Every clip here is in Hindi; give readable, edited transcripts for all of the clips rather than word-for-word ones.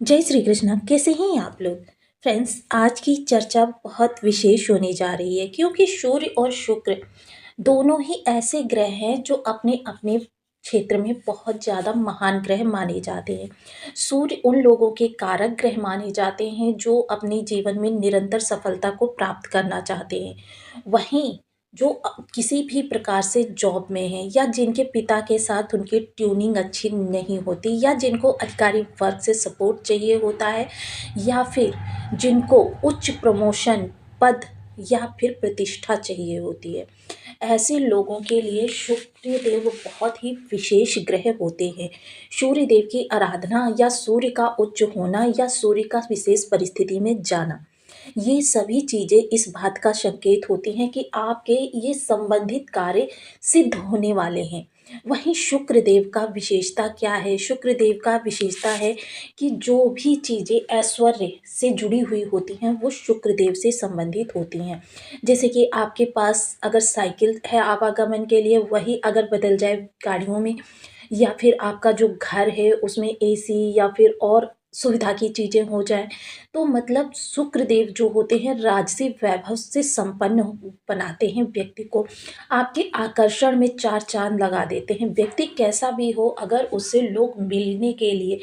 जय श्री कृष्ण। कैसे हैं आप लोग? फ्रेंड्स, आज की चर्चा बहुत विशेष होने जा रही है क्योंकि सूर्य और शुक्र दोनों ही ऐसे ग्रह हैं जो अपने अपने क्षेत्र में बहुत ज़्यादा महान ग्रह माने जाते हैं। सूर्य उन लोगों के कारक ग्रह माने जाते हैं जो अपने जीवन में निरंतर सफलता को प्राप्त करना चाहते हैं। वहीं जो किसी भी प्रकार से जॉब में हैं या जिनके पिता के साथ उनकी ट्यूनिंग अच्छी नहीं होती या जिनको अधिकारी वर्ग से सपोर्ट चाहिए होता है या फिर जिनको उच्च प्रमोशन, पद या फिर प्रतिष्ठा चाहिए होती है, ऐसे लोगों के लिए सूर्य देव बहुत ही विशेष ग्रह होते हैं। सूर्य देव की आराधना या सूर्य का उच्च होना या सूर्य का विशेष परिस्थिति में जाना, ये सभी चीज़ें इस बात का संकेत होती हैं कि आपके ये संबंधित कार्य सिद्ध होने वाले हैं। वहीं शुक्र देव का विशेषता क्या है? शुक्र देव का विशेषता है कि जो भी चीज़ें ऐश्वर्य से जुड़ी हुई होती हैं वो शुक्र देव से संबंधित होती हैं। जैसे कि आपके पास अगर साइकिल है आवागमन के लिए, वही अगर बदल जाए गाड़ियों में, या फिर आपका जो घर है उसमें एसी या फिर और सुविधा की चीज़ें हो जाएँ, तो मतलब शुक्र देव जो होते हैं राजसी वैभव से संपन्न बनाते हैं व्यक्ति को। आपके आकर्षण में चार चाँद लगा देते हैं। व्यक्ति कैसा भी हो, अगर उससे लोग मिलने के लिए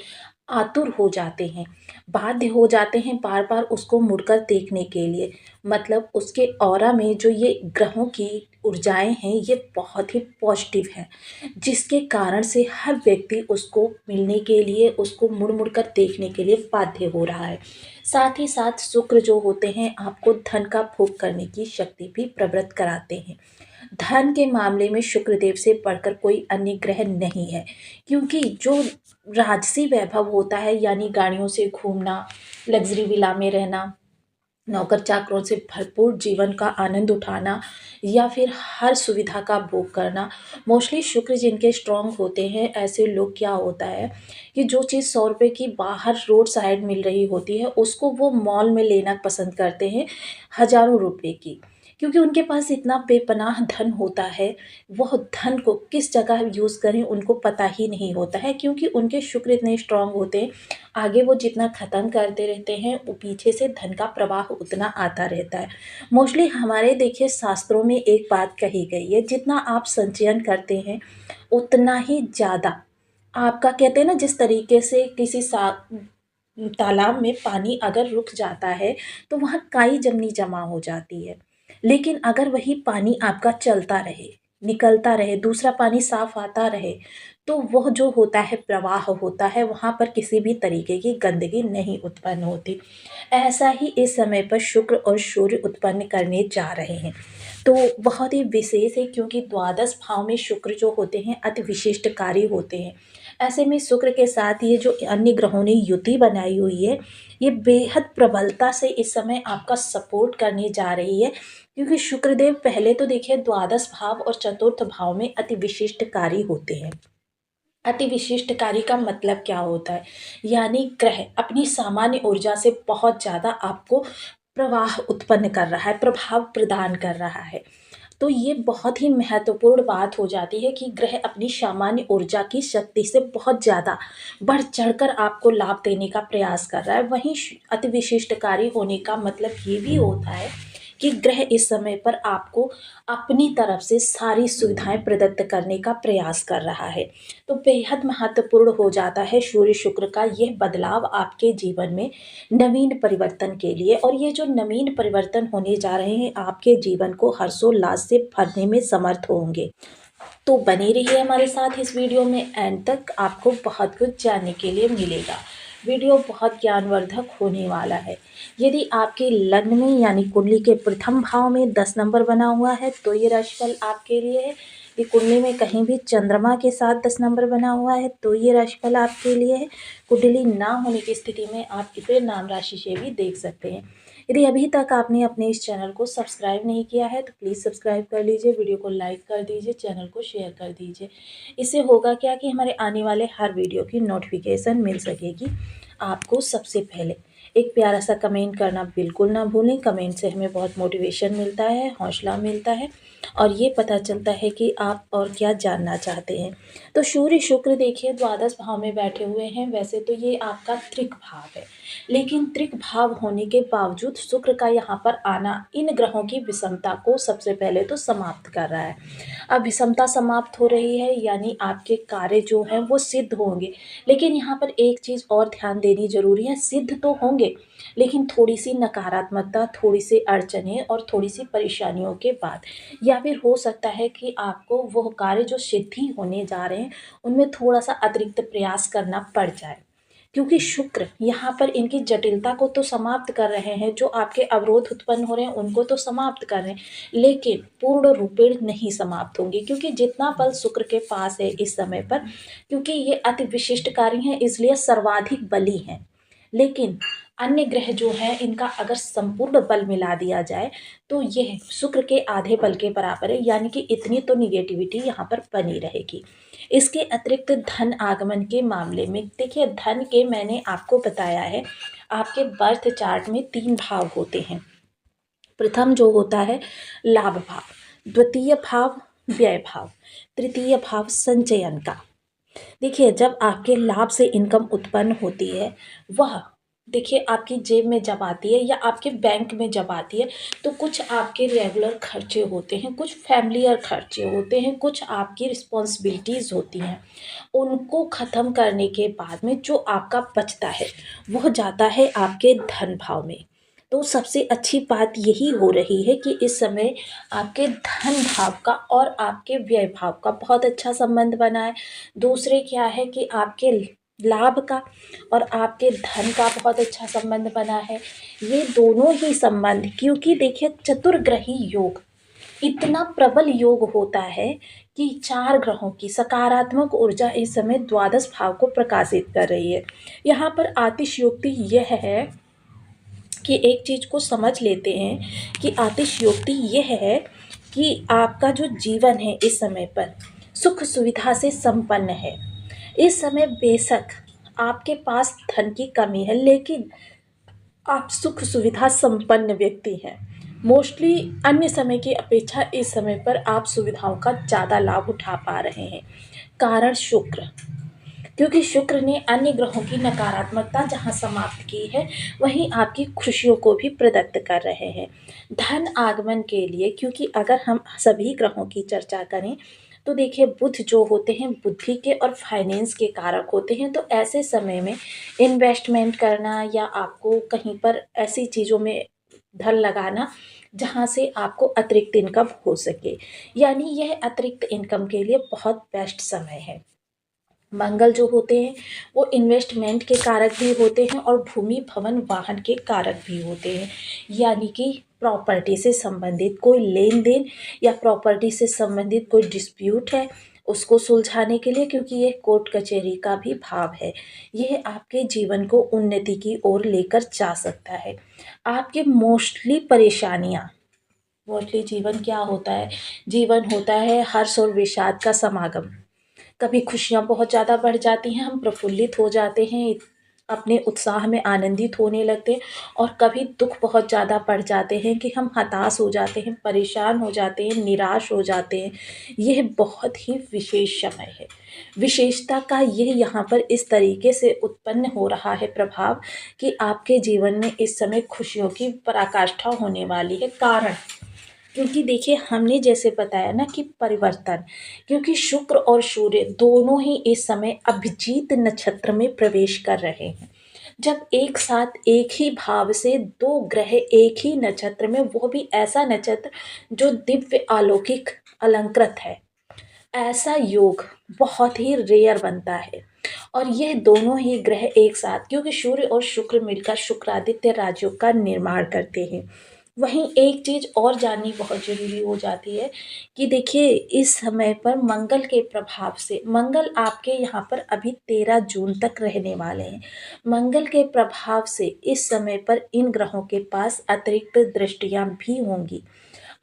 आतुर हो जाते हैं, बाध्य हो जाते हैं बार-बार उसको मुड़कर देखने के लिए। मतलब उसके ऑरा में जो ये ग्रहों की ऊर्जाएँ हैं, ये बहुत ही पॉज़िटिव हैं, जिसके कारण से हर व्यक्ति उसको मिलने के लिए, उसको मुड़-मुड़ कर देखने के लिए बाध्य हो रहा है। साथ ही साथ शुक्र जो होते हैं आपको धन का भोग करने की शक्ति भी प्रवृत्त कराते हैं। धन के मामले में शुक्र देव से बढ़कर कोई अन्य ग्रह नहीं है, क्योंकि जो राजसी वैभव होता है यानी गाड़ियों से घूमना, लग्ज़री विला में रहना, नौकर-चाकरों से भरपूर जीवन का आनंद उठाना या फिर हर सुविधा का भोग करना, मोस्टली शुक्र जिनके स्ट्रॉन्ग होते हैं, ऐसे लोग क्या होता है कि जो चीज़ 100 रुपए की बाहर रोड साइड मिल रही होती है, उसको वो मॉल में लेना पसंद करते हैं हज़ारों रुपए की। क्योंकि उनके पास इतना बेपनाह धन होता है, वह धन को किस जगह यूज़ करें उनको पता ही नहीं होता है, क्योंकि उनके शुक्र इतने स्ट्रॉन्ग होते हैं, आगे वो जितना ख़त्म करते रहते हैं, वो पीछे से धन का प्रवाह उतना आता रहता है। मोस्टली हमारे देखिए शास्त्रों में एक बात कही गई है, जितना आप संचयन करते हैं, उतना ही ज़्यादा आपका, कहते हैं ना, जिस तरीके से किसी तालाब में पानी अगर रुक जाता है, तो वहाँ काई जमनी जमा हो जाती है। लेकिन अगर वही पानी आपका चलता रहे, निकलता रहे, दूसरा पानी साफ आता रहे, तो वह जो होता है प्रवाह होता है, वहाँ पर किसी भी तरीके की गंदगी नहीं उत्पन्न होती। ऐसा ही इस समय पर शुक्र और सूर्य उत्पन्न करने जा रहे हैं। तो बहुत ही विशेष है, क्योंकि द्वादश भाव में शुक्र जो होते हैं अति विशिष्टकारी होते हैं। ऐसे में शुक्र के साथ ये जो अन्य ग्रहों ने युति बनाई हुई है, ये बेहद प्रबलता से इस समय आपका सपोर्ट करने जा रही है, क्योंकि शुक्रदेव पहले तो देखिए द्वादश भाव और चतुर्थ भाव में अति विशिष्टकारी होते हैं। अति विशिष्टकारी का मतलब क्या होता है? यानी ग्रह अपनी सामान्य ऊर्जा से बहुत ज़्यादा आपको प्रवाह उत्पन्न कर रहा है, प्रभाव प्रदान कर रहा है। तो ये बहुत ही महत्वपूर्ण बात हो जाती है कि ग्रह अपनी सामान्य ऊर्जा की शक्ति से बहुत ज़्यादा बढ़ चढ़कर आपको लाभ देने का प्रयास कर रहा है। वहीं अति विशिष्टकारी होने का मतलब ये भी होता है कि ग्रह इस समय पर आपको अपनी तरफ से सारी सुविधाएं प्रदत्त करने का प्रयास कर रहा है। तो बेहद महत्वपूर्ण हो जाता है सूर्य शुक्र का यह बदलाव आपके जीवन में नवीन परिवर्तन के लिए, और ये जो नवीन परिवर्तन होने जा रहे हैं आपके जीवन को हर्षोल्लास से भरने में समर्थ होंगे। तो बने रहिए हमारे साथ इस वीडियो में, एंड तक आपको बहुत कुछ जानने के लिए मिलेगा। वीडियो बहुत ज्ञानवर्धक होने वाला है। यदि आपके लग्न में यानी कुंडली के प्रथम भाव में 10 नंबर बना हुआ है तो ये राशिफल आपके लिए है। ये कुंडली में कहीं भी चंद्रमा के साथ 10 नंबर बना हुआ है तो ये राशिफल आपके लिए है। कुंडली ना होने की स्थिति में आप इसे नाम राशि से भी देख सकते हैं। यदि अभी तक आपने अपने इस चैनल को सब्सक्राइब नहीं किया है तो प्लीज़ सब्सक्राइब कर लीजिए, वीडियो को लाइक कर दीजिए, चैनल को शेयर कर दीजिए। इससे होगा क्या कि हमारे आने वाले हर वीडियो की नोटिफिकेशन मिल सकेगी आपको सबसे पहले। एक प्यारा सा कमेंट करना बिल्कुल ना भूलें, कमेंट से हमें बहुत मोटिवेशन मिलता है, हौसला मिलता है। और ये पता चलता है कि आप और क्या जानना चाहते हैं। तो सूर्य शुक्र देखिए द्वादश भाव में बैठे हुए हैं। वैसे तो ये आपका त्रिक भाव है, लेकिन त्रिक भाव होने के बावजूद शुक्र का यहाँ पर आना इन ग्रहों की विषमता को सबसे पहले तो समाप्त कर रहा है। अब विषमता समाप्त हो रही है यानी आपके कार्य जो हैं वो सिद्ध होंगे। लेकिन यहाँ पर एक चीज़ और ध्यान देनी ज़रूरी है, सिद्ध तो होंगे लेकिन थोड़ी सी नकारात्मकता, थोड़ी सी अड़चनें और थोड़ी सी परेशानियों के बाद, या फिर हो सकता है कि आपको वो कार्य जो सिद्धि होने जा रहे हैं उनमें थोड़ा सा अतिरिक्त प्रयास करना पड़ जाए, क्योंकि शुक्र यहाँ पर इनकी जटिलता को तो समाप्त कर रहे हैं, जो आपके अवरोध उत्पन्न हो रहे हैं उनको तो समाप्त कर रहे हैं, लेकिन पूर्ण रूपेण नहीं समाप्त होंगे, क्योंकि जितना बल शुक्र के पास है इस समय पर, क्योंकि ये अति विशिष्टकारी हैं इसलिए सर्वाधिक बली हैं। लेकिन अन्य ग्रह जो हैं इनका अगर संपूर्ण बल मिला दिया जाए तो यह शुक्र के आधे बल के बराबर है, यानी कि इतनी तो निगेटिविटी यहाँ पर बनी रहेगी। इसके अतिरिक्त धन आगमन के मामले में देखिए, धन के मैंने आपको बताया है, आपके बर्थ चार्ट में 3 भाव होते हैं। प्रथम जो होता है लाभ भाव, द्वितीय भाव व्यय भाव, तृतीय भाव संचयन का। देखिए, जब आपके लाभ से इनकम उत्पन्न होती है, वह देखिए आपकी जेब में जब आती है या आपके बैंक में जब आती है, तो कुछ आपके रेगुलर खर्चे होते हैं, कुछ फैमिलियर खर्चे होते हैं, कुछ आपकी रिस्पॉन्सिबिलिटीज़ होती हैं। उनको ख़त्म करने के बाद में जो आपका बचता है वह जाता है आपके धन भाव में। तो सबसे अच्छी बात यही हो रही है कि इस समय आपके धन भाव का और आपके व्यय भाव का बहुत अच्छा संबंध बना है। दूसरे क्या है कि आपके लाभ का और आपके धन का बहुत अच्छा संबंध बना है। ये दोनों ही संबंध, क्योंकि देखिए चतुर्ग्रही योग इतना प्रबल योग होता है कि 4 ग्रहों की सकारात्मक ऊर्जा इस समय द्वादश भाव को प्रकाशित कर रही है। यहाँ पर आतिशयोक्ति यह है कि एक चीज़ को समझ लेते हैं कि आतिशयोक्ति यह है कि आपका जो जीवन है इस समय पर सुख सुविधा से संपन्न है। इस समय बेशक आपके पास धन की कमी है, लेकिन आप सुख सुविधा संपन्न व्यक्ति हैं। मोस्टली अन्य समय की अपेक्षा इस समय पर आप सुविधाओं का ज़्यादा लाभ उठा पा रहे हैं। कारण शुक्र, क्योंकि शुक्र ने अन्य ग्रहों की नकारात्मकता जहाँ समाप्त की है, वहीं आपकी खुशियों को भी प्रदत्त कर रहे हैं। धन आगमन के लिए, क्योंकि अगर हम सभी ग्रहों की चर्चा करें तो देखिए बुध जो होते हैं बुद्धि के और फाइनेंस के कारक होते हैं। तो ऐसे समय में इन्वेस्टमेंट करना या आपको कहीं पर ऐसी चीज़ों में धन लगाना जहाँ से आपको अतिरिक्त इनकम हो सके, यानी यह अतिरिक्त इनकम के लिए बहुत बेस्ट समय है। मंगल जो होते हैं वो इन्वेस्टमेंट के कारक भी होते हैं और भूमि भवन वाहन के कारक भी होते हैं, यानी कि प्रॉपर्टी से संबंधित कोई लेन देन या प्रॉपर्टी से संबंधित कोई डिस्प्यूट है उसको सुलझाने के लिए, क्योंकि ये कोर्ट कचहरी का भी भाव है। यह आपके जीवन को उन्नति की ओर लेकर जा सकता है। आपके मोस्टली जीवन क्या होता है, जीवन होता है हर्ष और विषाद का समागम। कभी खुशियाँ बहुत ज़्यादा बढ़ जाती हैं, हम प्रफुल्लित हो जाते हैं, अपने उत्साह में आनंदित होने लगते हैं, और कभी दुख बहुत ज़्यादा बढ़ जाते हैं कि हम हताश हो जाते हैं, परेशान हो जाते हैं, निराश हो जाते हैं। यह बहुत ही विशेष समय है। विशेषता का यह यहाँ पर इस तरीके से उत्पन्न हो रहा है प्रभाव कि आपके जीवन में इस समय खुशियों की पराकाष्ठा होने वाली है। कारण, क्योंकि देखिए हमने जैसे बताया ना कि परिवर्तन, क्योंकि शुक्र और सूर्य दोनों ही इस समय अभिजीत नक्षत्र में प्रवेश कर रहे हैं। जब एक साथ एक ही भाव से 2 ग्रह एक ही नक्षत्र में, वो भी ऐसा नक्षत्र जो दिव्य अलौकिक अलंकृत है, ऐसा योग बहुत ही रेयर बनता है। और यह दोनों ही ग्रह एक साथ, क्योंकि सूर्य और शुक्र मिलकर शुक्रादित्य राजयोग का निर्माण करते हैं। वहीं एक चीज़ और जाननी बहुत ज़रूरी हो जाती है कि देखिए इस समय पर मंगल के प्रभाव से, मंगल आपके यहाँ पर अभी 13 जून तक रहने वाले हैं। मंगल के प्रभाव से इस समय पर इन ग्रहों के पास अतिरिक्त दृष्टियाँ भी होंगी।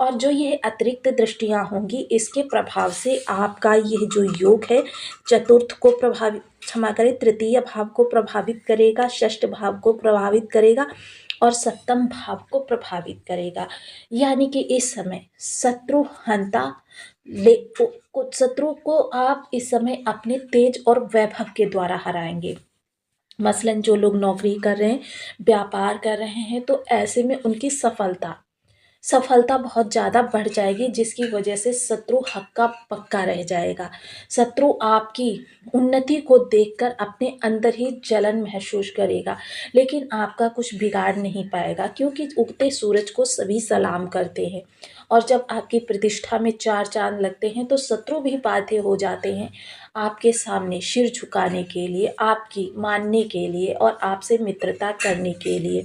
और जो ये अतिरिक्त दृष्टियाँ होंगी इसके प्रभाव से आपका यह जो योग है चतुर्थ को प्रभावित, क्षमा करें, तृतीय भाव को प्रभावित करेगा, षष्ठ भाव को प्रभावित करेगा और सप्तम भाव को प्रभावित करेगा। यानी कि इस समय शत्रु हंता ले कुछ शत्रु को आप इस समय अपने तेज और वैभव के द्वारा हराएंगे। मसलन जो लोग नौकरी कर रहे हैं, व्यापार कर रहे हैं, तो ऐसे में उनकी सफलता बहुत ज़्यादा बढ़ जाएगी, जिसकी वजह से शत्रु हक्का पक्का रह जाएगा। शत्रु आपकी उन्नति को देखकर अपने अंदर ही जलन महसूस करेगा, लेकिन आपका कुछ बिगाड़ नहीं पाएगा, क्योंकि उगते सूरज को सभी सलाम करते हैं। और जब आपकी प्रतिष्ठा में चार चांद लगते हैं तो शत्रु भी बाध्य हो जाते हैं आपके सामने सिर झुकाने के लिए, आपकी मानने के लिए और आपसे मित्रता करने के लिए।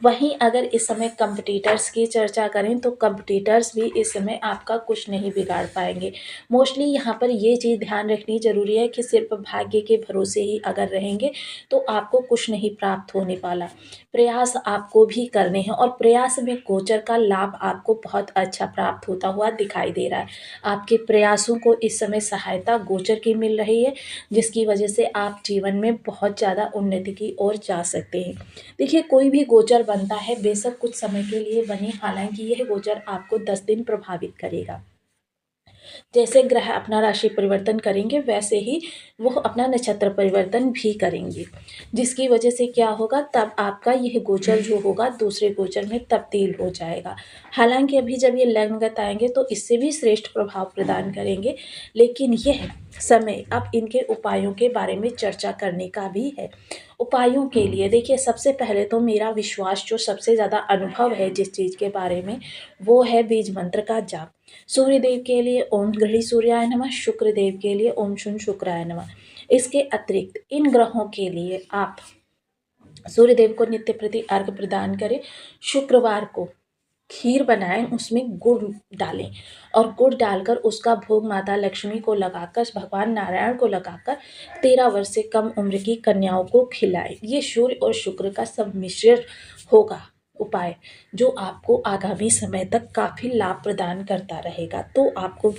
वहीं अगर इस समय कंपटीटर्स की चर्चा करें तो कंपटीटर्स भी इस समय आपका कुछ नहीं बिगाड़ पाएंगे। मोस्टली यहाँ पर ये चीज़ ध्यान रखनी ज़रूरी है कि सिर्फ भाग्य के भरोसे ही अगर रहेंगे तो आपको कुछ नहीं प्राप्त होने वाला। प्रयास आपको भी करने हैं और प्रयास में गोचर का लाभ आपको बहुत अच्छा प्राप्त होता हुआ दिखाई दे रहा है। आपके प्रयासों को इस समय सहायता गोचर की मिल रही है, जिसकी वजह से आप जीवन में बहुत ज़्यादा उन्नति की ओर जा सकते हैं। देखिए, कोई भी गोचर बनता है बेशक कुछ समय के लिए बने, हालांकि यह गोचर आपको 10 दिन प्रभावित करेगा। जैसे ग्रह अपना राशि परिवर्तन करेंगे वैसे ही वो अपना नक्षत्र परिवर्तन भी करेंगे, जिसकी वजह से क्या होगा, तब आपका यह गोचर जो होगा दूसरे गोचर में तब्दील हो जाएगा। हालांकि अभी जब ये लग्नगत आएंगे तो इससे भी श्रेष्ठ प्रभाव प्रदान करेंगे, लेकिन यह समय अब इनके उपायों के बारे में चर्चा करने का भी है। उपायों के लिए देखिए, सबसे पहले तो मेरा विश्वास जो सबसे ज़्यादा अनुभव है जिस चीज़ के बारे में, वो है बीज मंत्र का जाप। सूर्य देव के लिए ओम गृही सूर्याय नमः, शुक्र देव के लिए ओम शुन शुक्राय नमः। इसके अतिरिक्त इन ग्रहों के लिए आप सूर्य देव को नित्य प्रति अर्घ प्रदान करें। शुक्रवार को खीर बनाएं, उसमें गुड़ डालें और गुड़ डालकर उसका भोग माता लक्ष्मी को लगाकर, भगवान नारायण को लगाकर 13 वर्ष से कम उम्र की कन्याओं को खिलाएं। ये सूर्य और शुक्र का सम्मिश्रण होगा उपाय, जो आपको आगामी समय तक काफ़ी लाभ प्रदान करता रहेगा। तो आपको